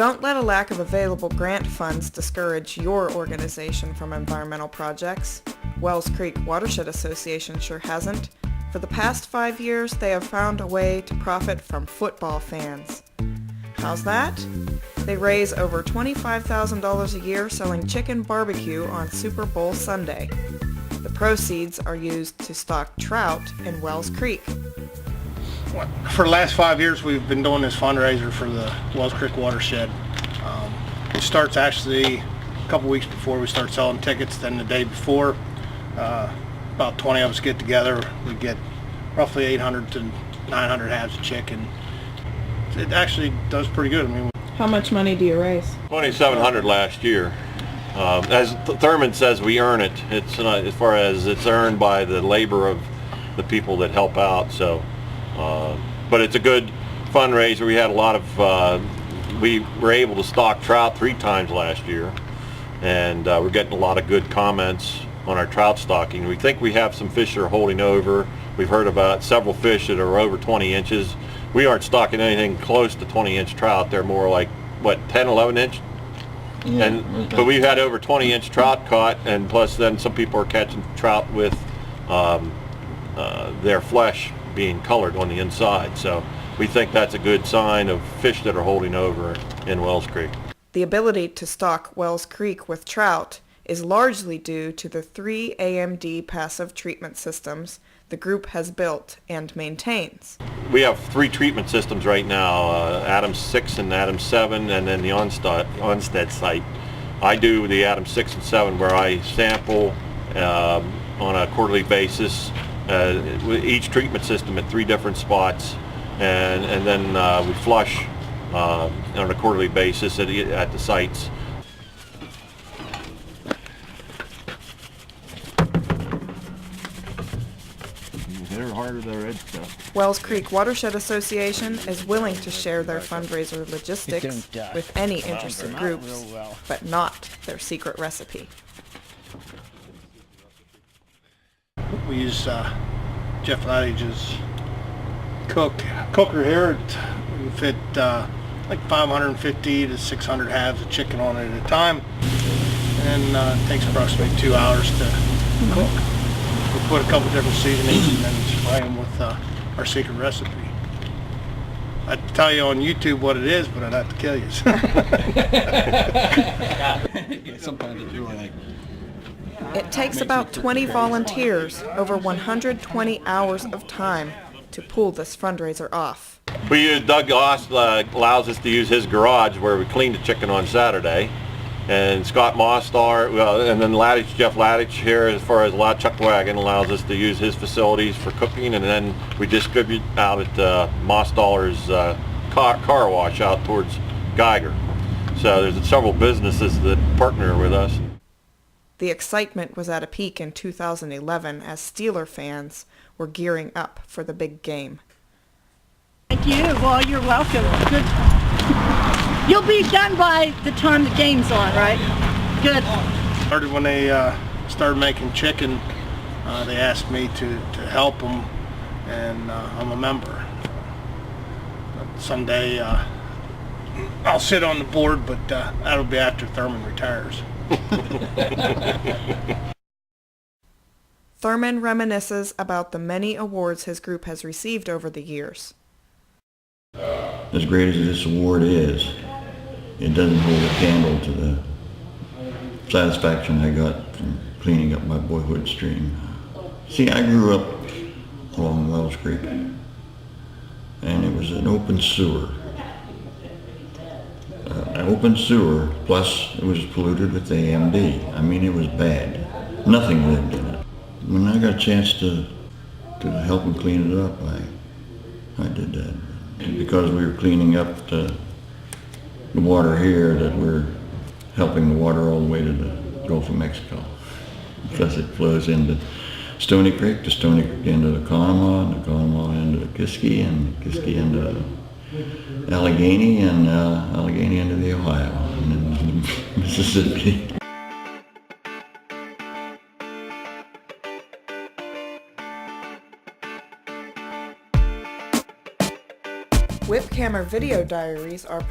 Don't let a lack of available grant funds discourage your organization from environmental projects. Wells Creek Watershed Association sure hasn't. For the past 5 years, they have found a way to profit from football fans. How's that? They raise over $25,000 a year selling chicken barbecue on Super Bowl Sunday. The proceeds are used to stock trout in Wells Creek. For the last 5 years, we've been doing this fundraiser for the Wells Creek Watershed. It starts actually a couple weeks before we start selling tickets. Then the day before, about 20 of us get together. We get roughly 800 to 900 halves of chicken. It actually does pretty good. I mean, How much money do you raise? $2,700 last year. As Thurman says, we earn it. It's not, as far as it's earned by the labor of the people that help out. So, but it's a good fundraiser. We had a lot of. We were able to stock trout 3 times last year, and we're getting a lot of good comments on our trout stocking. We think we have some fish that are holding over. We've heard about several fish that are over 20 inches. We aren't stocking anything close to 20-inch trout. They're more like, what, 10, 11-inch? Yeah, but we've had over 20-inch trout caught, and plus then some people are catching trout with their flesh being colored on the inside. So we think that's a good sign of fish that are holding over in Wells Creek. The ability to stock Wells Creek with trout is largely due to the 3 AMD passive treatment systems the group has built and maintains. We have 3 treatment systems right now, Adams 6 and Adams 7, and then the Onstead site. I do the Adams 6 and 7 where I sample on a quarterly basis each treatment system at 3 different spots, and then we flush on a quarterly basis at the sites. Wells Creek Watershed Association is willing to share their fundraiser logistics with any interested groups, but not their secret recipe. we use Jeff Lattage's cooker here. We fit like 550 to 600 halves of chicken on it at a time, and it takes approximately 2 hours to cook. We put a couple different seasonings and then spray them with our secret recipe. I'd tell you on YouTube what it is, but I'd have to kill you. Sometimes it's really like... It takes about 20 volunteers, over 120 hours of time to pull this fundraiser off. We use Doug Oss allows us to use his garage where we clean the chicken on Saturday, and Scott Mostar, and then Jeff Lattage here, as far as Chuck Wagon, allows us to use his facilities for cooking, and then we distribute out at Mostaller's car wash out towards Geiger. So there's several businesses that partner with us. The excitement was at a peak in 2011 as Steeler fans were gearing up for the big game. Thank you. Well, you're welcome. Good. You'll be done by the time the game's on, right? Good. Started when they started making chicken. They asked me to help them, and I'm a member. Someday I'll sit on the board, but that'll be after Thurman retires. Thurman reminisces about the many awards his group has received over the years. As great as this award is, it doesn't hold a candle to the satisfaction I got from cleaning up my boyhood stream. See, I grew up along Wells Creek, and it was an open sewer. An open sewer, plus it was polluted with AMD. I mean, it was bad. Nothing lived in it. When I got a chance to help them clean it up, I did that. Because we were cleaning up the water here, that we're helping the water all the way to the Gulf of Mexico. Because it flows into Stony Creek, the Stony Creek into the Conemaugh, and the Conemaugh into the Kiski, and the Kiski into Allegheny, and Allegheny into the Ohio, and then Mississippi. Whip Camera video diaries are